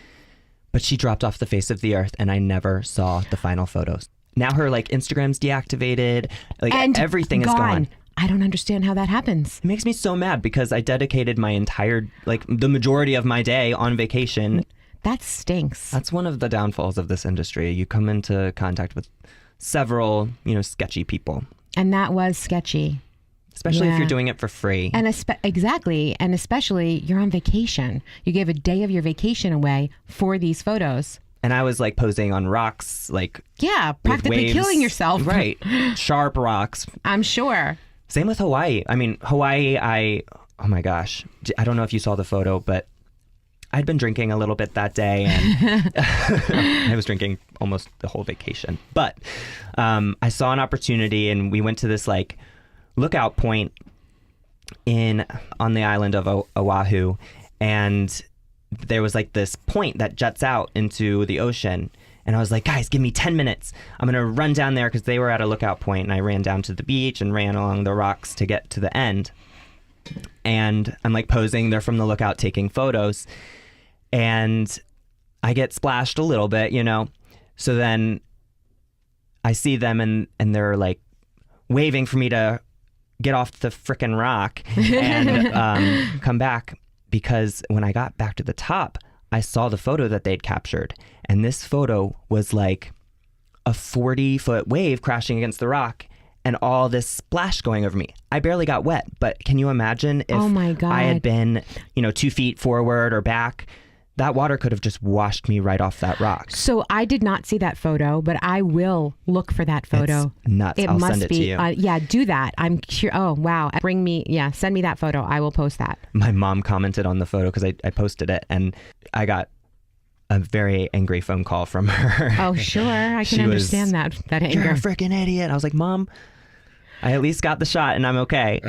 But she dropped off the face of the earth and I never saw the final photos. Now her like Instagram's deactivated, like And everything is gone. I don't understand how that happens. It makes me so mad because I dedicated my entire, like the majority of my day on vacation. That stinks. That's one of the downfalls of this industry. You come into contact with several, sketchy people, And that was sketchy. especially if Yeah. you're doing it for free. And exactly. And especially you're on vacation. You gave a day of your vacation away for these photos. And I was like posing on rocks, like Yeah, with practically waves. killing yourself. Right. Sharp rocks. I'm sure. Same with Hawaii. I mean, Hawaii, oh my gosh. I don't know if you saw the photo, but I'd been drinking a little bit that day and I was drinking almost the whole vacation. But I saw an opportunity and we went to this like lookout point on the island of Oahu, and there was like this point that juts out into the ocean. And I was like, guys, give me 10 minutes. I'm going to run down there because they were at a lookout point, and I ran down to the beach and ran along the rocks to get to the end. And I'm like posing. They're from the lookout taking photos. And I get splashed a little bit, So then I see them and they're like waving for me to get off the frickin' rock and come back. Because when I got back to the top, I saw the photo that they'd captured. And this photo was like a 40-foot wave crashing against the rock and all this splash going over me. I barely got wet, but can you imagine if Oh my God. I had been, 2 feet forward or back? that water could have just washed me right off that rock. So I did not see that photo, but I will look for that photo. It's nuts. It I'll must send it be. to you. Yeah, do that. I'm curious. Oh, wow. Send me that photo. I will post that. My mom commented on the photo because I posted it, and I got a very angry phone call from her. Oh, sure. I She can was, understand that anger. You're a freaking idiot. I was like, Mom, I at least got the shot and I'm okay.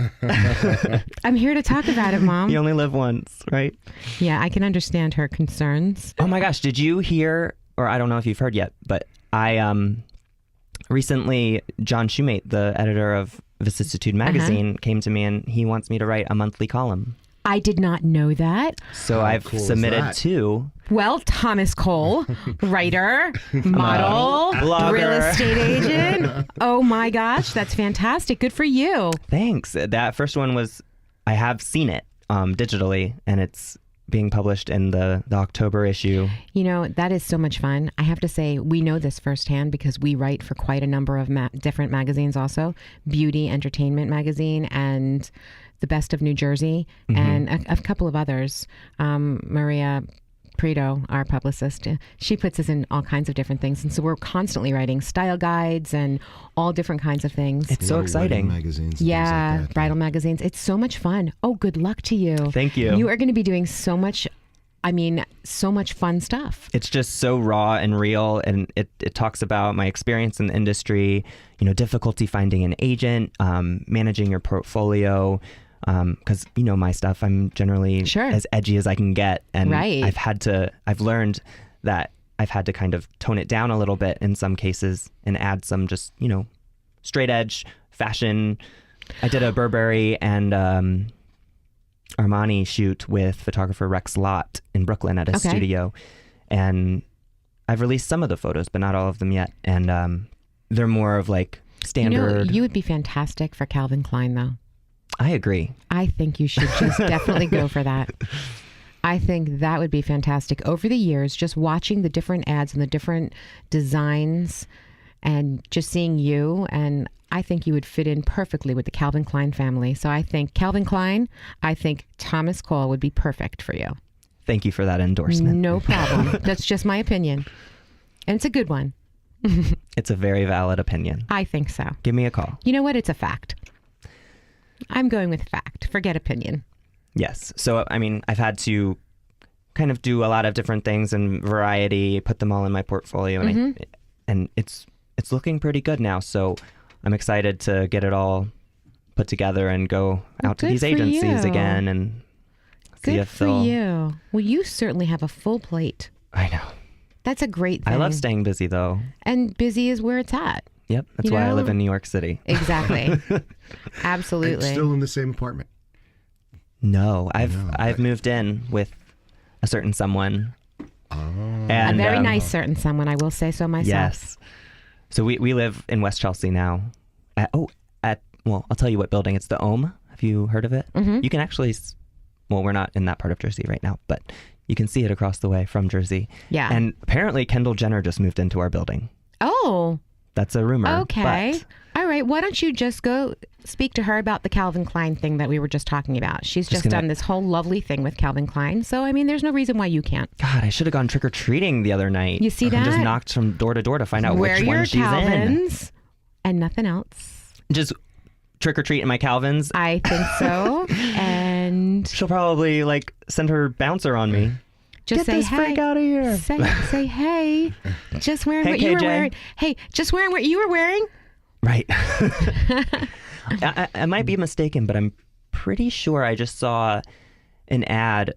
I'm here to talk about it, Mom. You only live once, right? Yeah, I can understand her concerns. Oh my gosh, did you hear, or I don't know if you've heard yet, but I recently, John Shoemate, the editor of Vicissitude magazine, came to me and he wants me to write a monthly column. I did not know that. So How I've cool is submitted that? 2. Well, Thomas Cole, writer, model, Blogger. real estate agent. Oh my gosh, that's fantastic. Good for you. Thanks. That first one was, I have seen it digitally, and it's being published in the October issue. You know, that is so much fun. I have to say, we know this firsthand because we write for quite a number of different magazines also. Beauty, Entertainment Magazine, and The Best of New Jersey, and a couple of others. Maria Prito, our publicist, she puts us in all kinds of different things. And so we're constantly writing style guides and all different kinds of things. It's so exciting. Magazines. And Yeah, things like that. bridal magazines. It's so much fun. Oh, good luck to you. Thank you. You are going to be doing so much fun stuff. It's just so raw and real, and it talks about my experience in the industry, difficulty finding an agent, managing your portfolio, because my stuff, I'm generally Sure. as edgy as I can get, and Right. I've learned that I've had to kind of tone it down a little bit in some cases and add some just straight edge fashion. I did a Burberry and Armani shoot with photographer Rex Lott in Brooklyn at a Okay. studio, and I've released some of the photos, but not all of them yet, and they're more of like standard. You would be fantastic for Calvin Klein, though. I agree. I think you should just definitely go for that. I think that would be fantastic. Over the years, just watching the different ads and the different designs and just seeing you, and I think you would fit in perfectly with the Calvin Klein family. So I think Calvin Klein, I think Thomas Cole would be perfect for you. Thank you for that endorsement. No problem. That's just my opinion. And it's a good one. It's a very valid opinion. I think so. Give me a call. You know what? It's a fact. I'm going with fact. Forget opinion. Yes. So, I mean, I've had to kind of do a lot of different things and variety, put them all in my portfolio, and it's looking pretty good now. So I'm excited to get it all put together and go out to good these for agencies you. again and see Good if for they'll... you. Well, you certainly have a full plate. I know. That's a great thing. I love staying busy, though. And busy is where it's at. Yep. That's You why I know? live in New York City. Exactly. And Absolutely. still in the same apartment. No, I've moved in with a certain someone. a And, very nice certain someone, I will say so myself. Yes. So we live in West Chelsea now. Well, I'll tell you what building. It's the Ohm. Have you heard of it? Mm-hmm. You can actually, we're not in that part of Jersey right now, but you can see it across the way from Jersey. Yeah. And apparently Kendall Jenner just moved into our building. Oh, That's a rumor. okay. But All right. Why don't you just go speak to her about the Calvin Klein thing that we were just talking about? She's just gonna- done this whole lovely thing with Calvin Klein. So, I mean, there's no reason why you can't. God, I should have gone trick-or-treating the other night. You see And just that? knocked from door to door to find out Wear which your one she's in. Calvins and nothing else. Just trick-or-treat in my Calvins. I think so. And She'll probably send her bouncer on me. just Get say, this hey. freak out of here. Say, hey. Just wearing Hey, what you were KJ. wearing. Hey, just wearing what you were wearing. Right. I might be mistaken, but I'm pretty sure I just saw an ad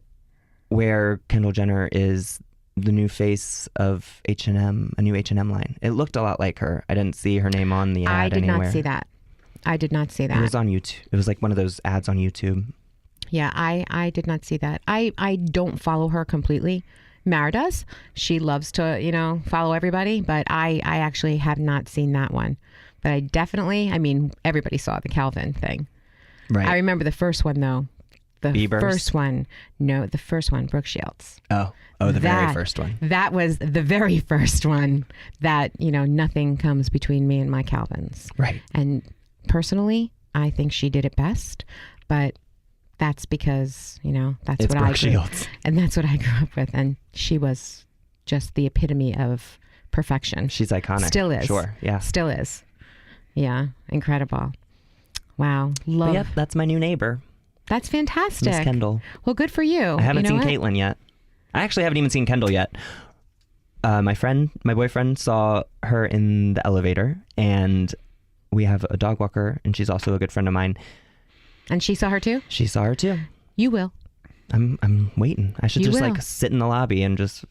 where Kendall Jenner is the new face of H&M, a new H&M line. It looked a lot like her. I didn't see her name on the ad I did anywhere. not see that. I did not see It was that. on YouTube. It was like one of those ads on YouTube. Yeah, I did not see that. I don't follow her completely. Mara does. She loves to, follow everybody, but I actually have not seen that one. But I definitely, everybody saw the Calvin thing. Right. I remember the first one, though. The Bieber's? first one. No, the first one, Brooke Shields. Oh, the very That- first one. That was the very first one that, nothing comes between me and my Calvins. Right. And personally, I think she did it best. But that's because, that's It's what Brooke I grew, Shields. and that's what I grew up with. And she was just the epitome of perfection. She's iconic. Still is. Sure. Yeah. Still is. Yeah. Incredible. Wow. Love. But yep, that's my new neighbor, That's fantastic. Miss Kendall. Well, good for you. I haven't You know seen what? Caitlin yet. I actually haven't even seen Kendall yet. My boyfriend saw her in the elevator, and we have a dog walker, and she's also a good friend of mine. And she saw her too? She saw her too. You will. I'm waiting. I should You just will. like sit in the lobby and just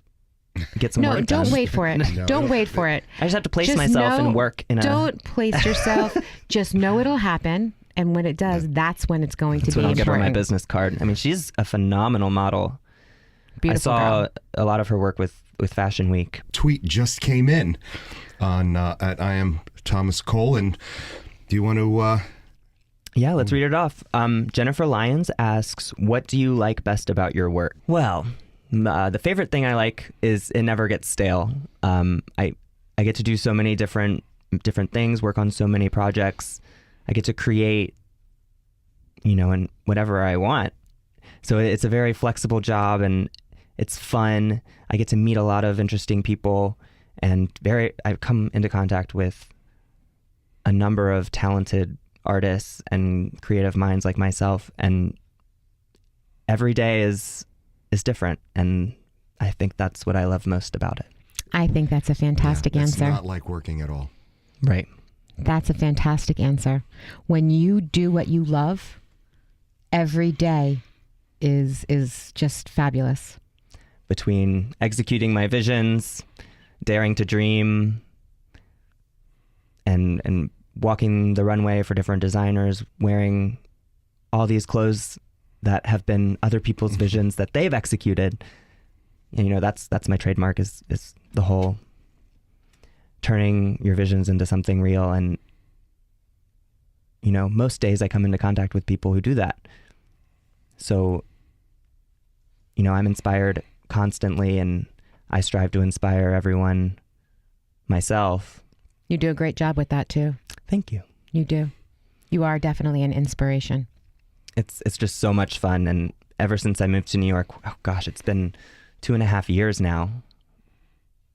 get some No, work don't done. wait for it. Don't wait for it. I just have to place Just myself know- and work in a. Don't place yourself. Just know it'll happen. And when it does, that's when it's going to That's be when I'll give her my important. business card. I mean, she's a phenomenal model. Beautiful I saw girl. a lot of her work with Fashion Week. Tweet just came in on at I am Thomas Cole, and do you want to? Yeah, let's read it off. Jennifer Lyons asks, what do you like best about your work? Well, the favorite thing I like is it never gets stale. I get to do so many different things, work on so many projects. I get to create, and whatever I want. So it's a very flexible job, and it's fun. I get to meet a lot of interesting people, and I've come into contact with a number of talented artists and creative minds like myself, and every day is different, and I think that's what I love most about it. I think that's a fantastic It's answer. not like working at all. Right. That's a fantastic answer. When you do what you love, every day is just fabulous. Between executing my visions, daring to dream, and walking the runway for different designers, wearing all these clothes that have been other people's visions that they've executed. And, that's my trademark is the whole turning your visions into something real. And, most days I come into contact with people who do that. So, I'm inspired constantly, and I strive to inspire everyone myself. You do a great job with that too. Thank you. You do. You are definitely an inspiration. It's just so much fun. And ever since I moved to New York, oh gosh, it's been 2.5 years now.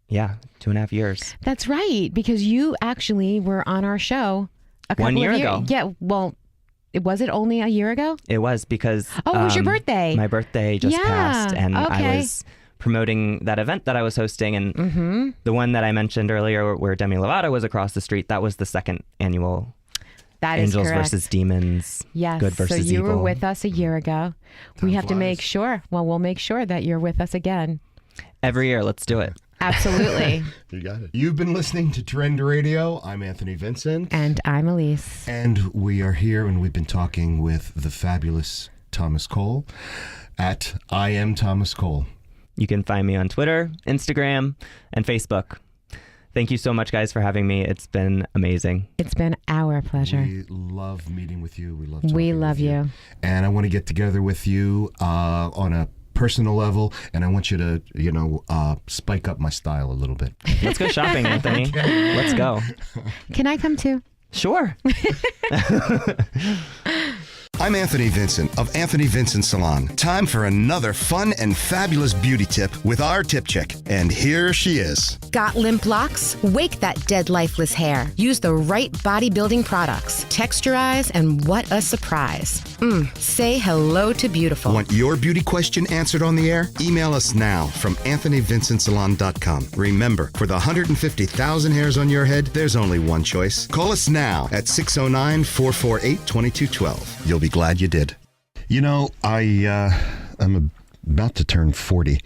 Yeah, 2.5 years. That's right, because you actually were on our show a couple 1 year of years ago. Yeah, well, was it only a year ago? It was because Oh, it was your birthday. My birthday just Yeah, passed, and I okay. was promoting that event that I was hosting, and the one that I mentioned earlier where Demi Lovato was across the street, that was the second annual That is Angels correct. versus Demons. Yes. Good versus so you evil. were with us a year ago. We have to make sure. Well, we'll make sure that you're with us again. Every year, let's do it. Absolutely. You got it. You've been listening to Trend Radio. I'm Anthony Vincent. And I'm Elise. And we are here, and we've been talking with the fabulous Thomas Cole at I am Thomas Cole. You can find me on Twitter, Instagram, and Facebook. Thank you so much, guys, for having me. It's been amazing. It's been our pleasure. We love meeting with you. We love talking We with love you. And I want to get together with you on a personal level, and I want you to, spike up my style a little bit. Let's go shopping, Anthony. Let's go. Can I come too? Sure. I'm Anthony Vincent of Anthony Vincent Salon. Time for another fun and fabulous beauty tip with our tip chick. And here she is. Got limp locks? Wake that dead, lifeless hair. Use the right bodybuilding products. Texturize, and what a surprise. Say hello to beautiful. Want your beauty question answered on the air? Email us now from AnthonyVincentSalon.com. Remember, for the 150,000 hairs on your head, there's only one choice. Call us now at 609-448-2212. You'll be glad you did. I'm about to turn 40.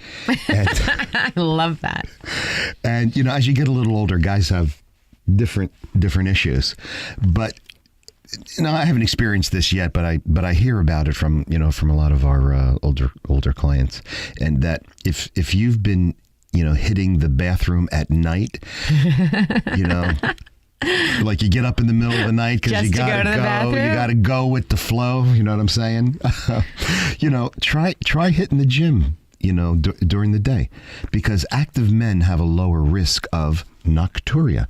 And, I love that. and as you get a little older, guys have different issues. But I haven't experienced this yet, but I hear about it from a lot of our older clients, and that if you've been hitting the bathroom at night, like you get up in the middle of the night because Just you to go gotta to the bathroom? you gotta go with the flow. You know what I'm saying? Try hitting the gym. During the day, because active men have a lower risk of nocturia.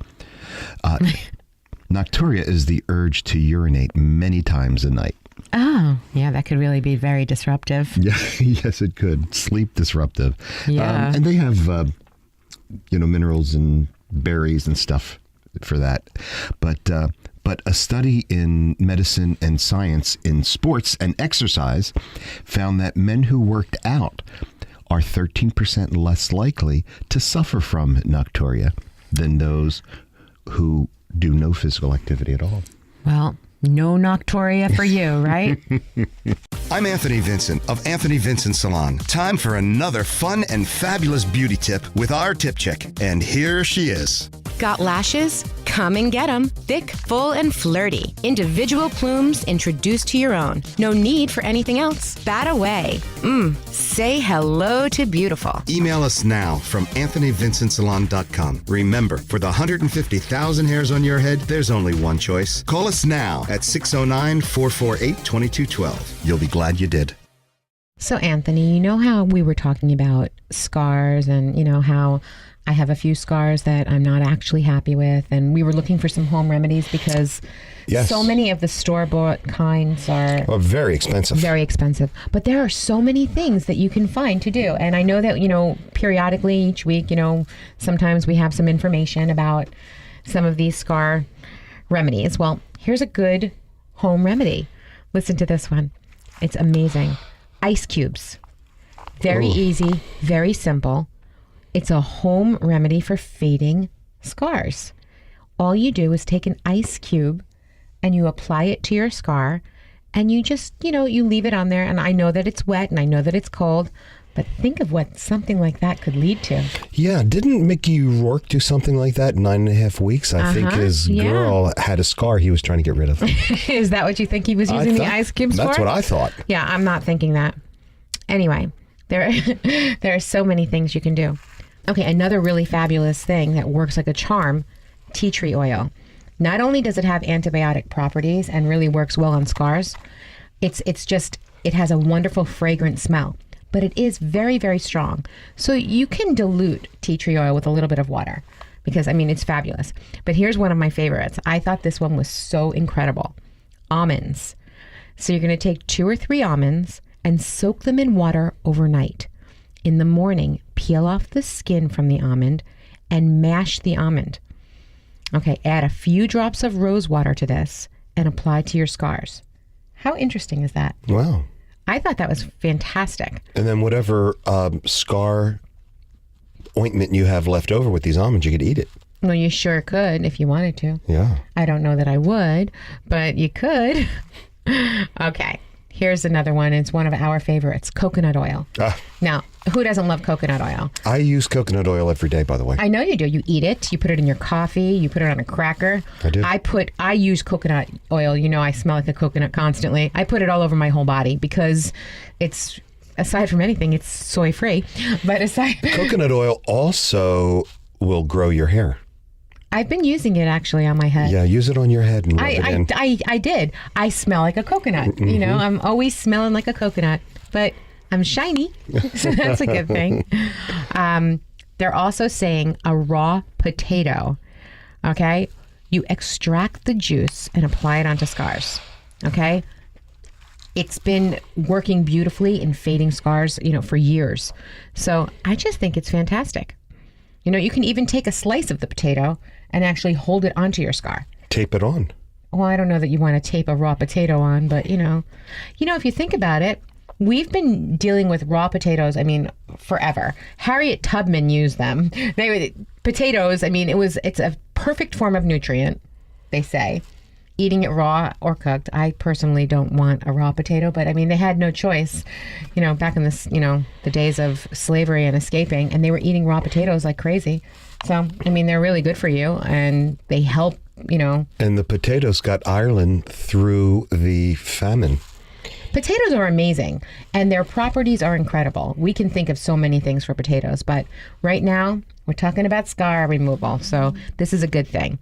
Nocturia is the urge to urinate many times a night. Oh, yeah, that could really be very disruptive. Yeah, yes, it could. Sleep disruptive. Yeah. And they have, minerals and berries and stuff for that. But a study in medicine and science in sports and exercise found that men who worked out are 13% less likely to suffer from nocturia than those who do no physical activity at all. Well, no nocturia for you, right? I'm Anthony Vincent of Anthony Vincent Salon. Time for another fun and fabulous beauty tip with our tip chick. And here she is. Got lashes? Come and get them. Thick, full, and flirty. Individual plumes introduced to your own. No need for anything else. Bat away. Say hello to beautiful. Email us now from AnthonyVincentSalon.com. Remember, for the 150,000 hairs on your head, there's only one choice. Call us now at 609-448-2212. You'll be glad you did. So, Anthony, you know how we were talking about scars and, how I have a few scars that I'm not actually happy with, and we were looking for some home remedies because so many of the store-bought kinds are very expensive. Very expensive. But there are so many things that you can find to do. And I know that, periodically each week, sometimes we have some information about some of these scar remedies. Well, here's a good home remedy. Listen to this one. It's amazing. Ice cubes. Very easy, very simple. It's a home remedy for fading scars. All you do is take an ice cube and you apply it to your scar and you just, you leave it on there. And I know that it's wet and I know that it's cold, but think of what something like that could lead to. Yeah, didn't Mickey Rourke do something like that in 9.5 weeks? I think his girl had a scar he was trying to get rid of. Is that what you think he was using the ice cubes for? That's what I thought. Yeah, I'm not thinking that. Anyway, there are so many things you can do. Okay, another really fabulous thing that works like a charm, tea tree oil. Not only does it have antibiotic properties and really works well on scars, it has a wonderful fragrant smell, but it is very, very strong. So you can dilute tea tree oil with a little bit of water because, it's fabulous. But here's one of my favorites. I thought this one was so incredible. Almonds. So you're going to take 2 or 3 almonds and soak them in water overnight. In the morning, peel off the skin from the almond and mash the almond. Okay, add a few drops of rose water to this and apply to your scars. How interesting is that? Wow. I thought that was fantastic. And then whatever scar ointment you have left over with these almonds, you could eat it. Well, you sure could if you wanted to. Yeah. I don't know that I would, but you could. Okay. Here's another one. It's one of our favorites, coconut oil. Now, who doesn't love coconut oil? I use coconut oil every day, by the way. I know you do. You eat it. You put it in your coffee. You put it on a cracker. I do. I use coconut oil. I smell like a coconut constantly. I put it all over my whole body because it's, aside from anything, it's soy free. But coconut oil also will grow your hair. I've been using it actually on my head. Yeah, use it on your head and rub it in. I did. I smell like a coconut. Mm-hmm. I'm always smelling like a coconut, but I'm shiny, so that's a good thing. They're also saying a raw potato. Okay, you extract the juice and apply it onto scars. Okay, it's been working beautifully in fading scars, for years. So I just think it's fantastic. You can even take a slice of the potato and actually hold it onto your scar. Tape it on. Well, I don't know that you want to tape a raw potato on, but if you think about it, we've been dealing with raw potatoes, forever. Harriet Tubman used them. Potatoes, it's a perfect form of nutrient, they say. Eating it raw or cooked. I personally don't want a raw potato, but they had no choice, back in this, the days of slavery and escaping, and they were eating raw potatoes like crazy. So, they're really good for you and they help, And the potatoes got Ireland through the famine. Potatoes are amazing and their properties are incredible. We can think of so many things for potatoes, but right now we're talking about scar removal. So this is a good thing.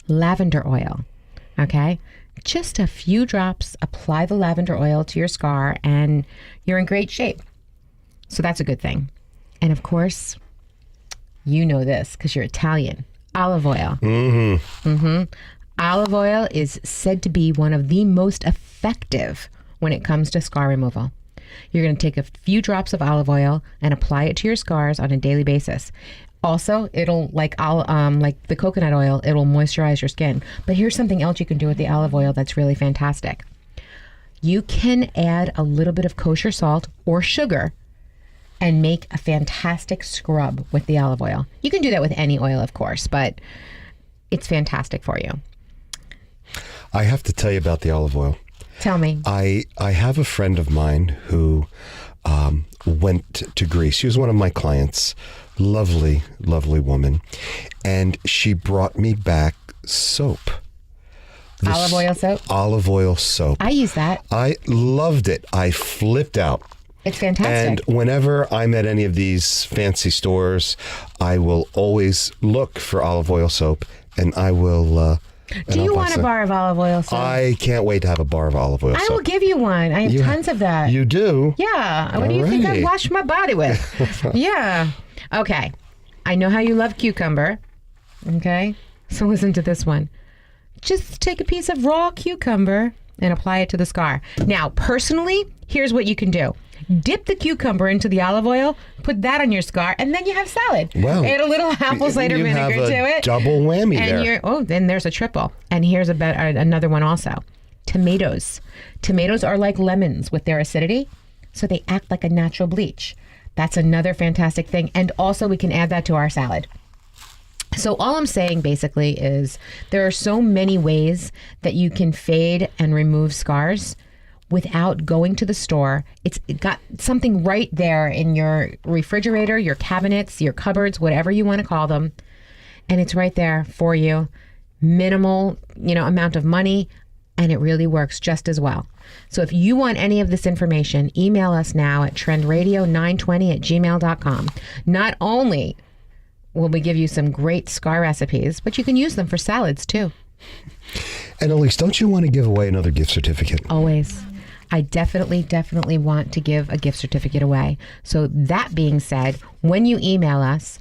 Lavender oil. Okay. Just a few drops, apply the lavender oil to your scar and you're in great shape. So that's a good thing. And of course, you know this because you're Italian. Olive oil. Mm-hmm. Mm-hmm. Olive oil is said to be one of the most effective when it comes to scar removal. You're going to take a few drops of olive oil and apply it to your scars on a daily basis. Also, it'll, like the coconut oil, it'll moisturize your skin. But here's something else you can do with the olive oil that's really fantastic. You can add a little bit of kosher salt or sugar and make a fantastic scrub with the olive oil. You can do that with any oil, of course, but it's fantastic for you. I have to tell you about the olive oil. Tell me. I have a friend of mine who went to Greece. She was one of my clients. Lovely, lovely woman. And she brought me back soap. Olive oil soap? Olive oil soap. I use that. I loved it. I flipped out. It's fantastic. And whenever I'm at any of these fancy stores, I will always look for olive oil soap, and I will... Do you want a bar of olive oil soap? I can't wait to have a bar of olive oil soap. I will give you one. I have tons of that. You do? Yeah. What do you think I wash my body with? Yeah. Okay. I know how you love cucumber. Okay. So listen to this one. Just take a piece of raw cucumber and apply it to the scar. Now, personally, here's what you can do. Dip the cucumber into the olive oil, put that on your scar, and then you have salad. Wow. Add a little apple cider vinegar to it. Double whammy there. Then there's a triple. And here's another one also. Tomatoes. Tomatoes are like lemons with their acidity, so they act like a natural bleach. That's another fantastic thing. And also we can add that to our salad. So all I'm saying basically is there are so many ways that you can fade and remove scars without going to the store. It's got something right there in your refrigerator, your cabinets, your cupboards, whatever you want to call them. And it's right there for you. Minimal, amount of money, and it really works just as well. So if you want any of this information, email us now at trendradio920@gmail.com. Not only will we give you some great scar recipes, but you can use them for salads too. And Elise, don't you want to give away another gift certificate? Always. I definitely want to give a gift certificate away. So that being said, when you email us,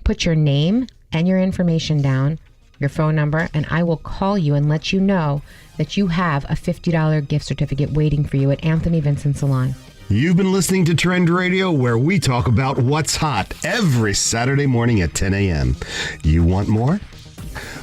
put your name and your information down, your phone number, and I will call you and let you know that you have a $50 gift certificate waiting for you at Anthony Vincent Salon. You've been listening to Trend Radio, where we talk about what's hot every Saturday morning at 10 a.m. You want more?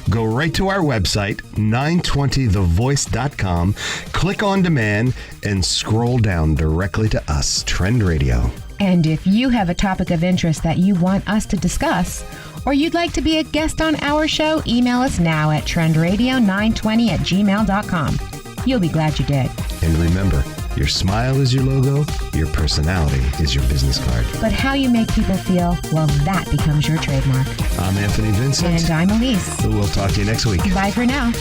Go right to our website, 920thevoice.com, click on demand, and scroll down directly to us, Trend Radio. And if you have a topic of interest that you want us to discuss, or you'd like to be a guest on our show, email us now at trendradio920@gmail.com. You'll be glad you did. And remember, your smile is your logo, your personality is your business card. But how you make people feel, well, that becomes your trademark. I'm Anthony Vincent. And I'm Elise. We'll talk to you next week. Bye for now.